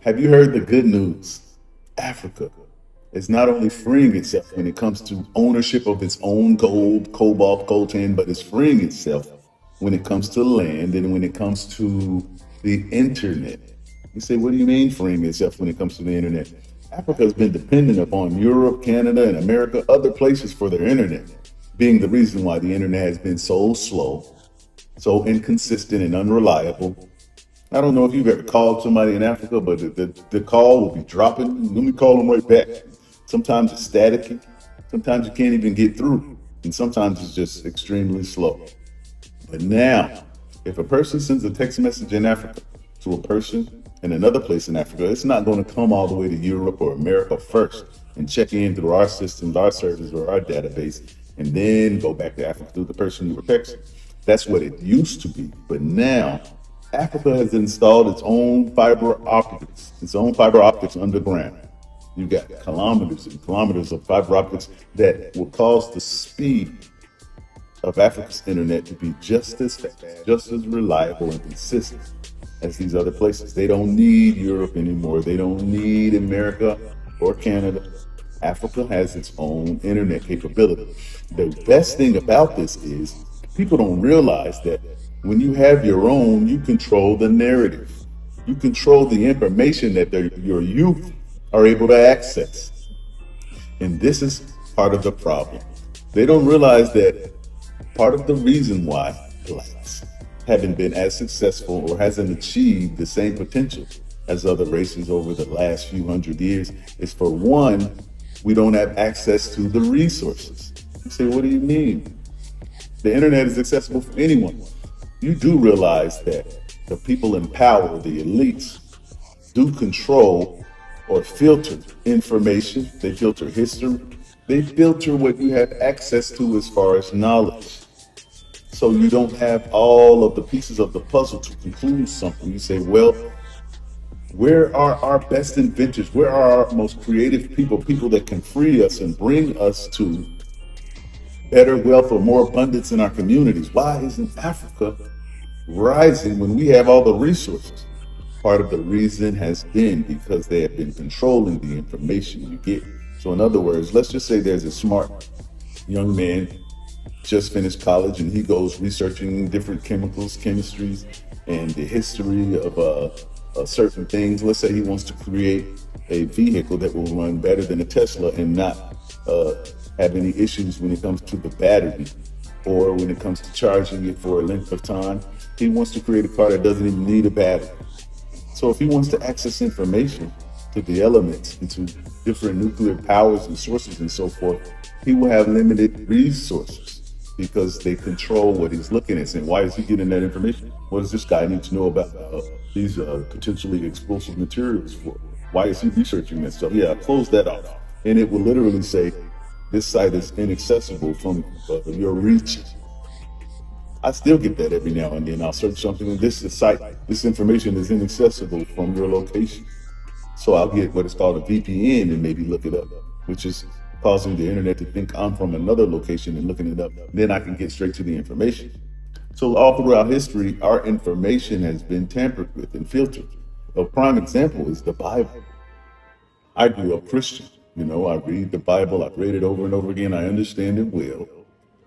Have you heard the good news? Africa is not only freeing itself when it comes to ownership of its own gold, cobalt, coltan, but it's freeing itself when it comes to land and when it comes to the internet. You say, what do you mean freeing itself when it comes to the internet? Africa has been dependent upon Europe, Canada, and America, other places for their internet, being the reason why the internet has been so slow, so inconsistent and unreliable. I don't know if you've ever called somebody in Africa, but the call will be dropping. Let me call them right back. Sometimes it's staticky. Sometimes you can't even get through. And sometimes it's just extremely slow. But now, if a person sends a text message in Africa to a person in another place in Africa, it's not going to come all the way to Europe or America first and check in through our systems, our servers, or our database, and then go back to Africa through the person you were texting. That's what it used to be. But now, Africa has installed its own fiber optics underground. You got kilometers and kilometers of fiber optics that will cause the speed of Africa's internet to be just as fast, just as reliable and consistent as these other places. They don't need Europe anymore. They don't need America or Canada. Africa has its own internet capability. The best thing about this is people don't realize that when you have your own, you control the narrative. You control the information that your youth are able to access. And this is part of the problem. They don't realize that part of the reason why blacks haven't been as successful or hasn't achieved the same potential as other races over the last few hundred years is, for one, we don't have access to the resources. You say, what do you mean? The internet is accessible for anyone. You do realize that the people in power, the elites, do control or filter information. They filter history. They filter what you have access to as far as knowledge. So you don't have all of the pieces of the puzzle to conclude something. You say, well, where are our best inventors? Where are our most creative people, people that can free us and bring us to better wealth or more abundance in our communities? Why isn't Africa rising when we have all the resources? Part of the reason has been because they have been controlling the information you get. So in other words, let's just say there's a smart young man just finished college and he goes researching different chemicals, chemistries, and the history of certain things. Let's say he wants to create a vehicle that will run better than a Tesla and not have any issues when it comes to the battery or when it comes to charging it for a length of time. He wants to create a car that doesn't even need a battery. So if he wants to access information to the elements and to different nuclear powers and sources and so forth, he will have limited resources because they control what he's looking at. Saying, why is he getting that information? What does this guy need to know about these potentially explosive materials for? Why is he researching this? So yeah, close that off. And it will literally say, this site is inaccessible from your reach. I still get that every now and then. I'll search something and this site, this information is inaccessible from your location. So I'll get what is called a VPN and maybe look it up, which is causing the internet to think I'm from another location and looking it up. Then I can get straight to the information. So all throughout history, our information has been tampered with and filtered. A prime example is the Bible. I grew up Christian. I read the Bible. I've read it over and over again. I understand it well.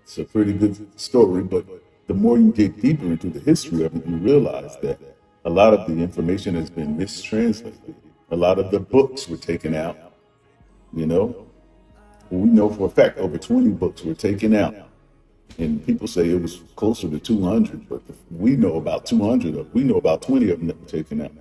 It's a pretty good story, but the more you dig deeper into the history of it, you realize that a lot of the information has been mistranslated. A lot of the books were taken out. You know, we know for a fact over 20 books were taken out. And people say it was closer to 200, but we know about 200 of, we know about 20 of them that were taken out.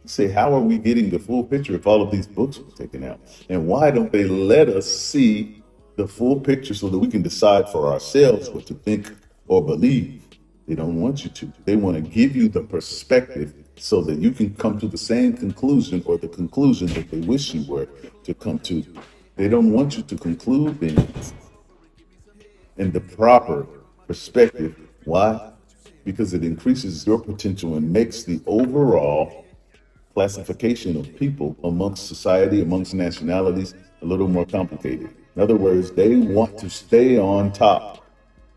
Say, how are we getting the full picture if all of these books were taken out? And why don't they let us see the full picture so that we can decide for ourselves what to think or believe? They don't want you to. They want to give you the perspective so that you can come to the same conclusion or the conclusion that they wish you were to come to. They don't want you to conclude things in the proper perspective. Why? Because it increases your potential and makes the overall classification of people amongst society, amongst nationalities, a little more complicated. In other words, they want to stay on top.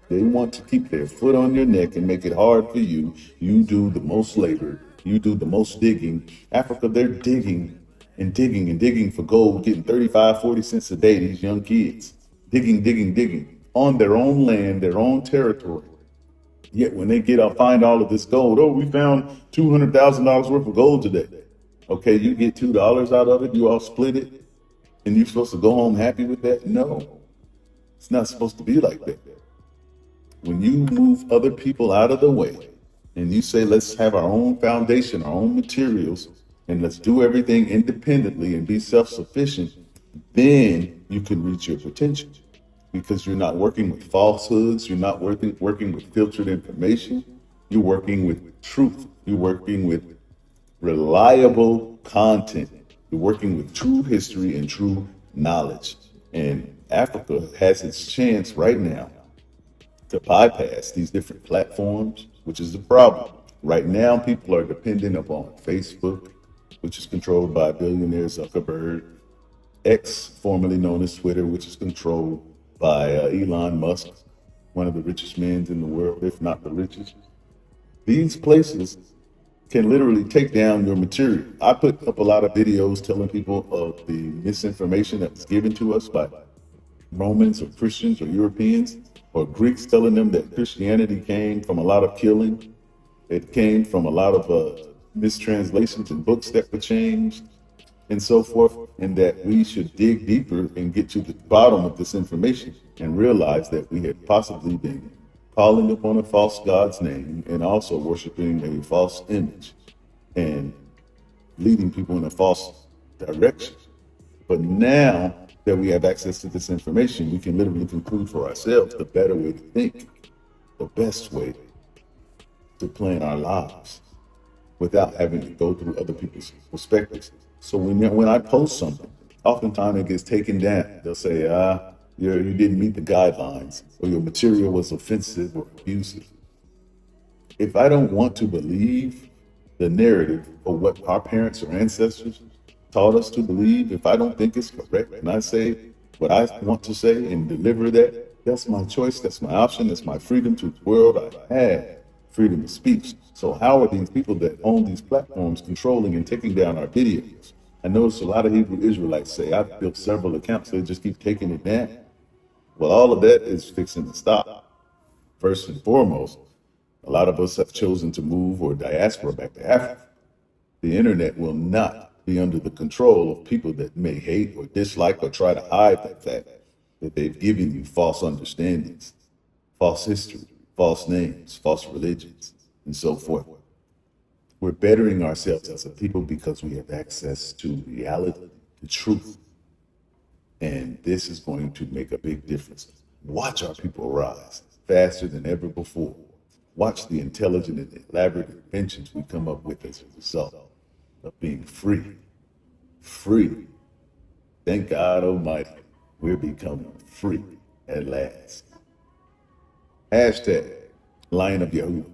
They want to keep their foot on your neck and make it hard for you. You do the most labor You do the most digging. Africa, they're digging and digging and digging for gold, getting 35, 40 cents a day, these young kids. Digging, digging, digging on their own land, their own territory. Yet when they get up, find all of this gold, oh, we found $200,000 worth of gold today. Okay, you get $2 out of it, you all split it, and you're supposed to go home happy with that? No, it's not supposed to be like that. When you move other people out of the way and you say, let's have our own foundation, our own materials, and let's do everything independently and be self-sufficient, then you can reach your potential because you're not working with falsehoods. You're not working with filtered information. You're working with truth. You're working with reliable content. You're working with true history and true knowledge. And Africa has its chance right now to bypass these different platforms, which is the problem. Right now, people are dependent upon Facebook, which is controlled by billionaire Zuckerberg, X, formerly known as Twitter, which is controlled by Elon Musk, one of the richest men in the world, if not the richest. These places can literally take down your material. I put up a lot of videos telling people of the misinformation that was given to us by Romans or Christians or Europeans or Greeks, telling them that Christianity came from a lot of killing. It came from a lot of mistranslations and books that were changed and so forth, and that we should dig deeper and get to the bottom of this information and realize that we had possibly been calling upon a false God's name and also worshiping a false image and leading people in a false direction. But now that we have access to this information, we can literally conclude for ourselves the better way to think, the best way to plan our lives without having to go through other people's perspectives. So when I post something, oftentimes it gets taken down. They'll say, you didn't meet the guidelines, or your material was offensive or abusive. If I don't want to believe the narrative of what our parents or ancestors taught us to believe, if I don't think it's correct, and I say what I want to say and deliver that, that's my choice, that's my option, that's my freedom to the world. I have freedom of speech. So how are these people that own these platforms controlling and taking down our videos? I notice a lot of Hebrew Israelites say, I've built several accounts, they just keep taking it down. Well, all of that is fixing to stop. First and foremost, a lot of us have chosen to move or diaspora back to Africa. The internet will not be under the control of people that may hate or dislike or try to hide the fact that they've given you false understandings, false history, false names, false religions, and so forth. We're bettering ourselves as a people because we have access to reality, the truth. And this is going to make a big difference. Watch our people rise faster than ever before. Watch the intelligent and elaborate inventions we come up with as a result of being free. Free. Thank God Almighty, we're becoming free at last. Hashtag Lion of Yahuwah.